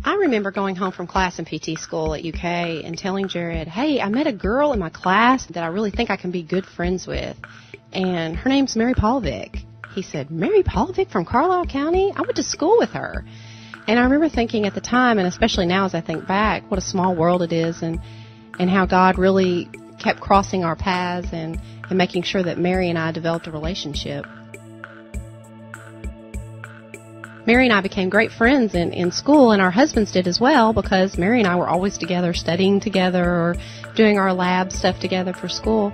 I remember going home from class in PT school at UK and telling Jared, hey, I met a girl in my class that I really think I can be good friends with, and her name's Mary Polvick. He said, Mary Polvick from Carlisle County? I went to school with her. And I remember thinking at the time, and especially now as I think back, what a small world it is, and how God really kept crossing our paths and making sure that Mary and I developed a relationship. Mary and I became great friends in school, and our husbands did as well, because Mary and I were always together, studying together or doing our lab stuff together for school.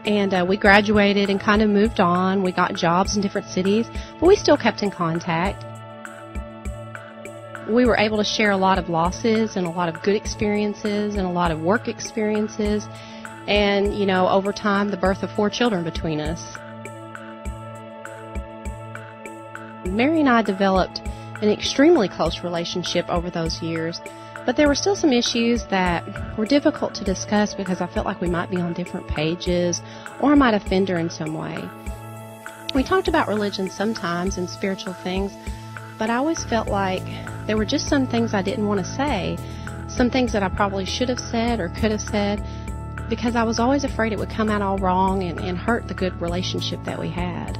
And we graduated and kind of moved on. We got jobs in different cities, but we still kept in contact. We were able to share a lot of losses and a lot of good experiences and a lot of work experiences. And, you know, over time, the birth of 4 children between us. Mary and I developed an extremely close relationship over those years, but there were still some issues that were difficult to discuss because I felt like we might be on different pages or I might offend her in some way. We talked about religion sometimes and spiritual things, but I always felt like there were just some things I didn't want to say, some things that I probably should have said or could have said, because I was always afraid it would come out all wrong and hurt the good relationship that we had.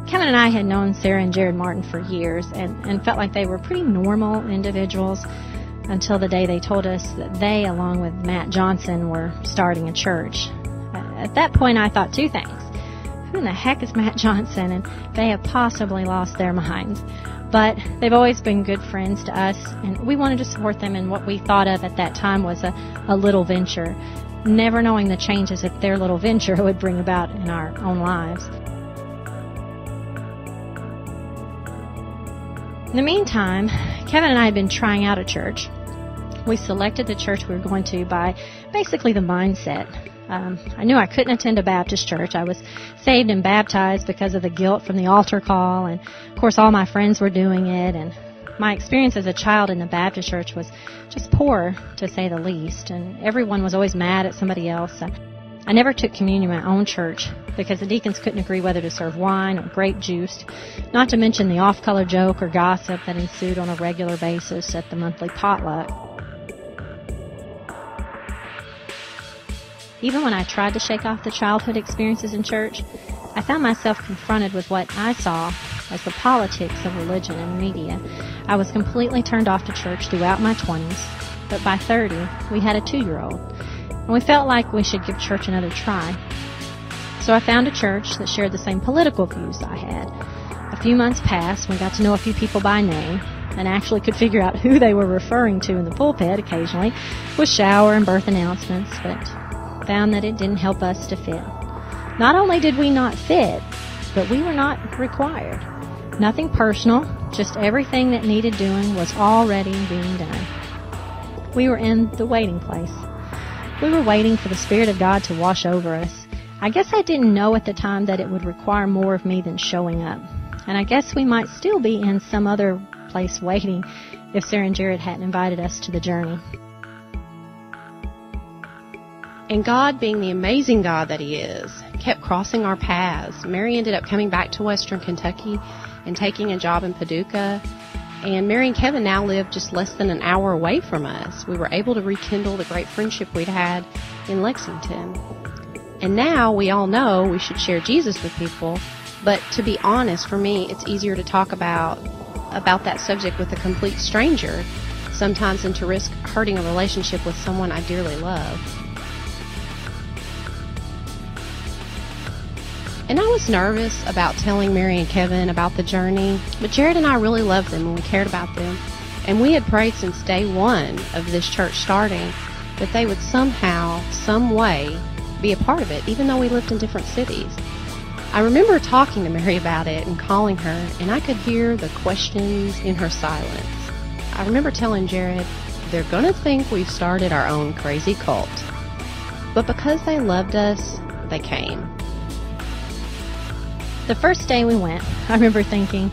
Kevin and I had known Sarah and Jared Martin for years and felt like they were pretty normal individuals until the day they told us that they, along with Matt Johnson, were starting a church. At that point, I thought 2 things. Who in the heck is Matt Johnson? And they have possibly lost their minds. But they've always been good friends to us, and we wanted to support them in what we thought of at that time was a little venture, never knowing the changes that their little venture would bring about in our own lives. In the meantime, Kevin and I had been trying out a church. We selected the church we were going to by basically the mindset. I knew I couldn't attend a Baptist church. I was saved and baptized because of the guilt from the altar call, and of course all my friends were doing it, and my experience as a child in the Baptist church was just poor, to say the least, and everyone was always mad at somebody else. I never took communion in my own church because the deacons couldn't agree whether to serve wine or grape juice, not to mention the off-color joke or gossip that ensued on a regular basis at the monthly potluck. Even when I tried to shake off the childhood experiences in church, I found myself confronted with what I saw as the politics of religion and media. I was completely turned off to church throughout my 20s, but by 30, we had a 2-year-old, and we felt like we should give church another try. So I found a church that shared the same political views I had. A few months passed, we got to know a few people by name, and actually could figure out who they were referring to in the pulpit occasionally with shower and birth announcements, but found that it didn't help us to fit. Not only did we not fit, but we were not required. Nothing personal, just everything that needed doing was already being done. We were in the waiting place. We were waiting for the Spirit of God to wash over us. I guess I didn't know at the time that it would require more of me than showing up. And I guess we might still be in some other place waiting if Sarah and Jared hadn't invited us to the journey. And God, being the amazing God that He is, kept crossing our paths. Mary ended up coming back to Western Kentucky and taking a job in Paducah. And Mary and Kevin now live just less than an hour away from us. We were able to rekindle the great friendship we'd had in Lexington. And now we all know we should share Jesus with people. But to be honest, for me, it's easier to talk about that subject with a complete stranger sometimes than to risk hurting a relationship with someone I dearly love. And I was nervous about telling Mary and Kevin about the journey, but Jared and I really loved them and we cared about them. And we had prayed since day one of this church starting that they would somehow, some way, be a part of it, even though we lived in different cities. I remember talking to Mary about it and calling her, and I could hear the questions in her silence. I remember telling Jared, they're going to think we've started our own crazy cult. But because they loved us, they came. The first day we went, I remember thinking,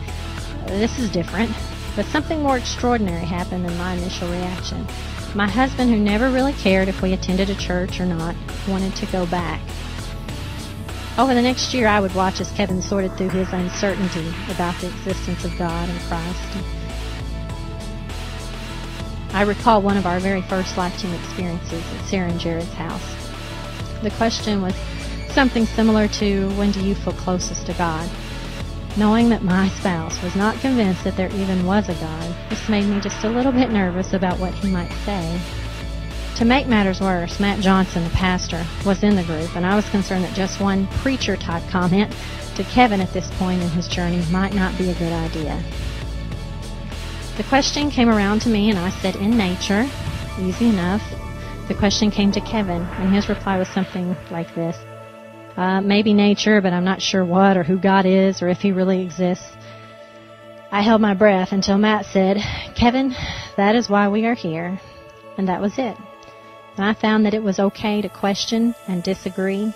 this is different, but something more extraordinary happened than my initial reaction. My husband, who never really cared if we attended a church or not, wanted to go back. Over the next year, I would watch as Kevin sorted through his uncertainty about the existence of God and Christ. I recall one of our very first Life Team experiences at Sarah and Jared's house. The question was something similar to, when do you feel closest to God? Knowing that my spouse was not convinced that there even was a God, this made me just a little bit nervous about what he might say. To make matters worse, Matt Johnson, the pastor, was in the group, and I was concerned that just one preacher-type comment to Kevin at this point in his journey might not be a good idea. The question came around to me, and I said, in nature. Easy enough. The question came to Kevin, and his reply was something like this. Maybe nature, but I'm not sure what or who God is or if He really exists. I held my breath until Matt said, Kevin, that is why we are here. And that was it. And I found that it was okay to question and disagree.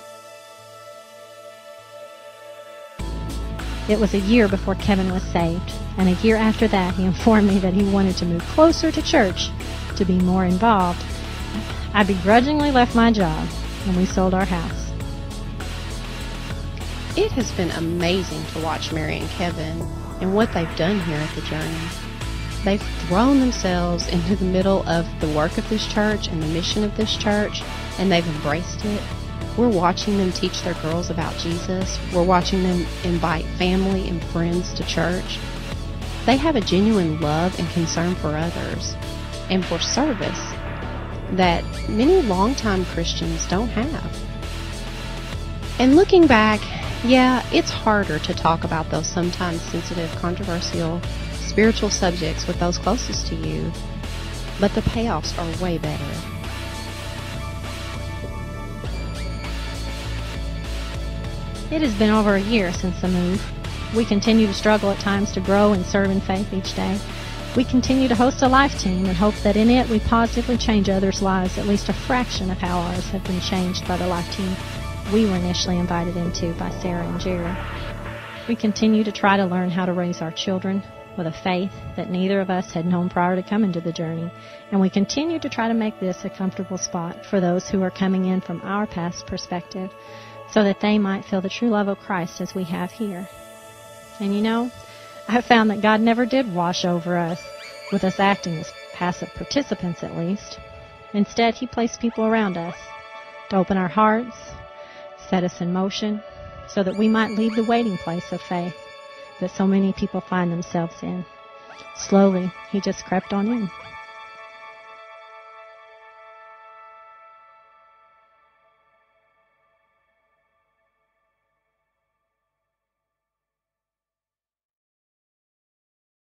It was a year before Kevin was saved, and a year after that he informed me that he wanted to move closer to church to be more involved. I begrudgingly left my job, and we sold our house. It has been amazing to watch Mary and Kevin and what they've done here at the Journey. They've thrown themselves into the middle of the work of this church and the mission of this church, and they've embraced it. We're watching them teach their girls about Jesus. We're watching them invite family and friends to church. They have a genuine love and concern for others and for service that many longtime Christians don't have. And looking back, yeah, it's harder to talk about those sometimes sensitive, controversial, spiritual subjects with those closest to you, but the payoffs are way better. It has been over a year since the move. We continue to struggle at times to grow and serve in faith each day. We continue to host a Life Team and hope that in it we positively change others' lives, at least a fraction of how ours have been changed by the Life Team we were initially invited into by Sarah and Jared. We continue to try to learn how to raise our children with a faith that neither of us had known prior to coming to the Journey, and we continue to try to make this a comfortable spot for those who are coming in from our past perspective so that they might feel the true love of Christ as we have here. And you know, I found that God never did wash over us, with us acting as passive participants at least. Instead, He placed people around us to open our hearts, set us in motion, so that we might leave the waiting place of faith that so many people find themselves in. Slowly, He just crept on in.